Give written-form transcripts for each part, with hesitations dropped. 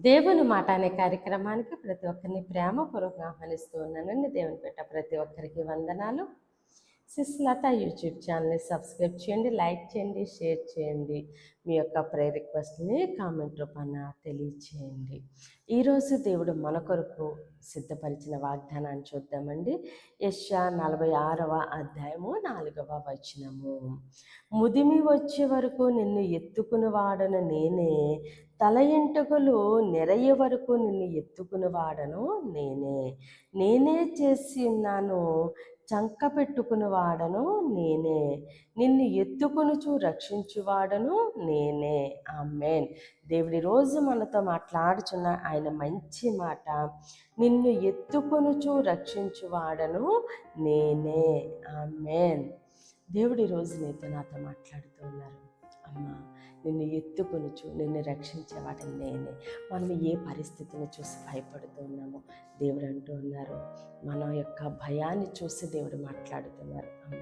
దేవుని మాట అనే కార్యక్రమానికి ప్రతి ఒక్కరిని ప్రేమపూర్వకంగా ఆహ్వానిస్తూ ఉన్నానండి. దేవుని పెట్ట ప్రతి ఒక్కరికి వందనాలు. సిస్లత యూట్యూబ్ ఛానల్ని సబ్స్క్రైబ్ చేయండి, లైక్ చేయండి, షేర్ చేయండి. మీ యొక్క ప్రేయర్ రిక్వెస్ట్ని కామెంట్ రూపాన తెలియచేయండి. ఈరోజు దేవుడు మన కొరకు సిద్ధపరిచిన వాగ్దానాన్ని చూద్దామండి. యెషయా 46వ అధ్యాయము 4వ వచనము. ముదిమి వచ్చే వరకు నిన్ను ఎత్తుకుని వాడను నేనే, తల ఎంటుకలు నెరయ్యే వరకు నిన్ను ఎత్తుకుని వాడను నేనే చేసి ఉన్నాను, చంక పెట్టుకుని వాడను నేనే, నిన్ను ఎత్తుకొనుచు రక్షించువాడను నేనే. ఆమేన్. దేవుడి రోజు మనతో మాట్లాడుచున్న ఆయన మంచి మాట, నిన్ను ఎత్తుకొనుచు రక్షించువాడను నేనే. ఆమేన్. దేవుడి రోజు నీతో నాతో మాట్లాడుతూ ఉన్నారు. అమ్మా, నిన్ను ఎత్తుకొనుచు నిన్ను రక్షించేవాడని నేనే. మనం ఏ పరిస్థితిని చూసి భయపడుతూ ఉన్నామో దేవుడు అంటూ ఉన్నారు. మన యొక్క భయాన్ని చూసి దేవుడు మాట్లాడుతున్నారు. అమ్మ,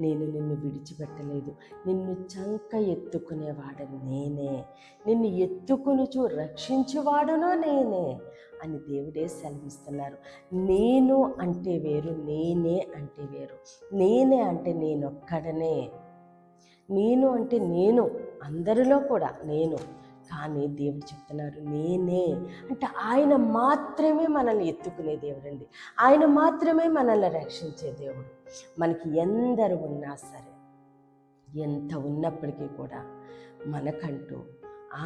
నేను నిన్ను విడిచిపెట్టలేదు, నిన్ను చంక ఎత్తుకునేవాడని నేనే, నిన్ను ఎత్తుకొనుచు రక్షించేవాడునో నేనే అని దేవుడే సెలవిస్తున్నారు. నేను అంటే వేరు, నేనే అంటే వేరు. నేనే అంటే నేనొక్కడనే, నేను అంటే నేను, అందరిలో కూడా నేను. కానీ దేవుడు చెప్తున్నారు నేనే అంటే ఆయన మాత్రమే మనల్ని ఎత్తుకునే దేవుడు అండి. ఆయన మాత్రమే మనల్ని రక్షించే దేవుడు. మనకి ఎందరు ఉన్నా సరే, ఎంత ఉన్నప్పటికీ కూడా మనకంటూ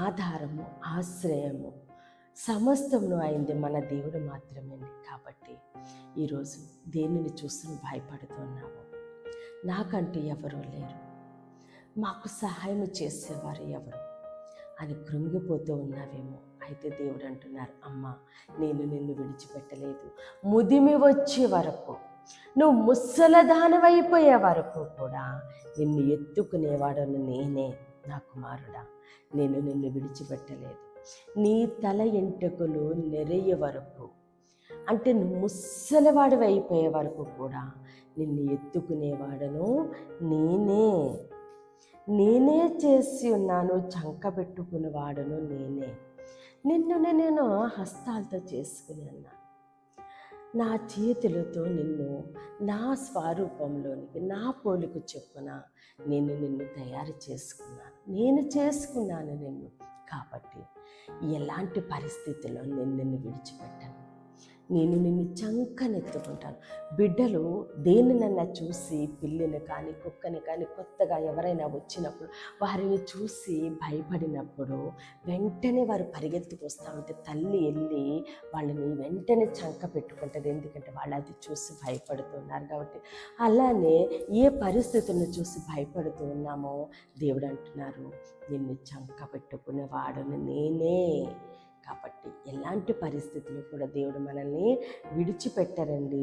ఆధారము, ఆశ్రయము, సమస్తమును అయింది మన దేవుడు మాత్రమే అండి. కాబట్టి ఈరోజు దేనిని చూసి భయపడుతున్నాము? నాకంటూ ఎవరూ లేరు, మాకు సహాయం చేసేవారు ఎవరు అని కృంగిపోతూ ఉన్నావేమో. అయితే దేవుడు అంటున్నారు, అమ్మ, నేను నిన్ను విడిచిపెట్టలేదు. ముదిమి వచ్చే వరకు, నువ్వు ముసలదానమైపోయే వరకు కూడా నిన్ను ఎత్తుకునేవాడను నేనే. నా కుమారుడా, నేను నిన్ను విడిచిపెట్టలేదు. నీ తల ఎంటుకలు నెరయ్యే వరకు, అంటే నువ్వు ముసలివాడివి అయిపోయే వరకు కూడా నిన్ను ఎత్తుకునేవాడను నేనే చేసి ఉన్నాను, చంక పెట్టుకుని వాడను నేనే. నిన్ను నేను హస్తాలతో చేసుకుని ఉన్నాను, నా చేతులతో నిన్ను నా స్వరూపంలోనికి, నా పోలిక చొప్పున నిన్ను తయారు చేసుకున్నాను. నేను చేసుకున్నాను నిన్ను. కాబట్టి ఎలాంటి పరిస్థితుల్లో నేను నిన్ను విడిచిపెట్టాను. నేను నిన్ను చంకనెత్తుకుంటాను. బిడ్డలు దేనినన్నా చూసి, పిల్లిని కానీ కుక్కని కానీ కొత్తగా ఎవరైనా వచ్చినప్పుడు వారిని చూసి భయపడినప్పుడు వెంటనే వారు పరిగెత్తుకు వస్తూ ఉంటే తల్లి వెళ్ళి వాళ్ళని వెంటనే చంక పెట్టుకుంటుంది. ఎందుకంటే వాళ్ళు అది చూసి భయపడుతున్నారు కాబట్టి. అలానే ఏ పరిస్థితులను చూసి భయపడుతూ ఉన్నామో దేవుడు అంటున్నారు, నిన్ను చంక పెట్టుకునే వాడును నేనే. కాబట్టి ఎలాంటి పరిస్థితులు కూడా దేవుడు మనల్ని విడిచిపెట్టరండి.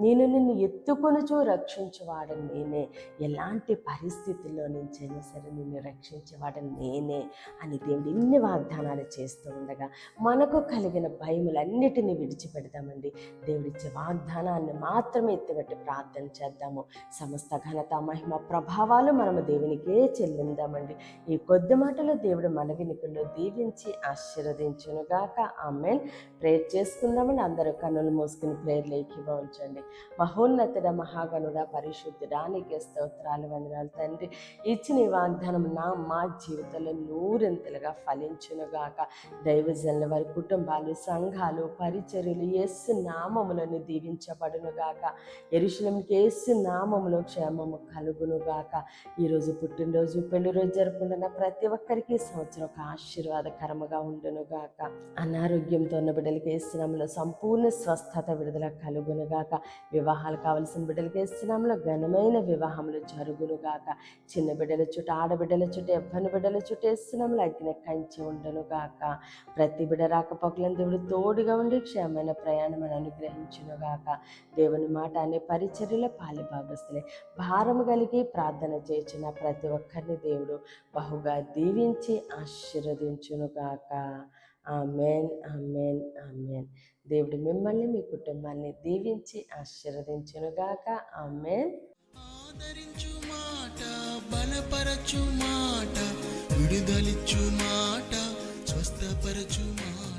నేను నిన్ను ఎత్తుకొనుచు రక్షించేవాడని నేనే. ఎలాంటి పరిస్థితుల్లో నుంచైనా సరే నిన్ను రక్షించేవాడని నేనే అని దేవుడు ఇన్ని వాగ్దానాలు చేస్తూ ఉండగా మనకు కలిగిన భయములన్నిటినీ విడిచిపెడదామండి. దేవుడిచ్చే వాగ్దానాన్ని మాత్రమే ఎత్తిపెట్టి ప్రార్థన చేద్దాము. సమస్త ఘనత, మహిమ, ప్రభావాలు మనము దేవునికే చెల్లిందామండి. ఈ కొద్ది మాటలో దేవుడు మన వినికిల్లో దీవించి ఆశీర్వదించును గాక. ఆమేన్. ప్రేయర్ చేసుకుందామండి. అందరూ కన్నులు మూసుకుని ప్రేయర్లు ఏకీభవించండి. మహోన్నతుడ, మహాగణుడ, పరిశుద్ధుడా, నీకే స్తోత్రాలు, వందనాలు తండ్రి. ఇచ్చిన ఈ వాగ్దానం మా జీవితంలో నూరింతలుగా ఫలించునుగాక. దైవజనుల వారి కుటుంబాలు, సంఘాలు, పరిచర్యలు యేసు నామములను దీవించబడునుగాక. యెరూషలేముకి యేసు నామములో క్షేమము కలుగునుగాక. ఈరోజు పుట్టినరోజు, పెళ్లి రోజు జరుపుకుంటున్న ప్రతి ఒక్కరికి సంవత్సరం ఒక ఆశీర్వాదకరముగా ఉండునుగాక. అనారోగ్యంతో ఉన్న బిడ్డలకి యేసునామములో సంపూర్ణ స్వస్థత, విడుదల కలుగునుగాక. వివాహాలు కావలసిన బిడ్డలకి యేసునామములో ఘనమైన వివాహములు జరుగునుగాక. చిన్న బిడ్డల చుట్టూ, ఆడబిడ్డల చుట్టూ, యవ్వన బిడ్డల చుట్టూ యేసునామములో అగ్ని కంచి ఉండునుగాక. ప్రతి బిడ్డ రాకపోకలను దేవుడు తోడుగా ఉండి క్షేమమైన ప్రయాణం అనుగ్రహించునుగాక. దేవుని మాట అనే పరిచర్యలో పాలిభాగస్తులే భారము కలిగి ప్రార్థన చేయుచున్న ప్రతి ఒక్కరిని దేవుడు బహుగా దీవించి ఆశీర్వదించునుగాక. ఆమేన్, ఆమేన్, ఆమేన్. దేవుడు మిమ్మల్ని, మీ కుటుంబాన్ని దీవించి ఆశీర్వదించునుగాక. ఆమేన్. ఆదరించు మాట, బలపరచు మాట, విడుదలిచ్చు మాట, స్వస్థపరచు మాట.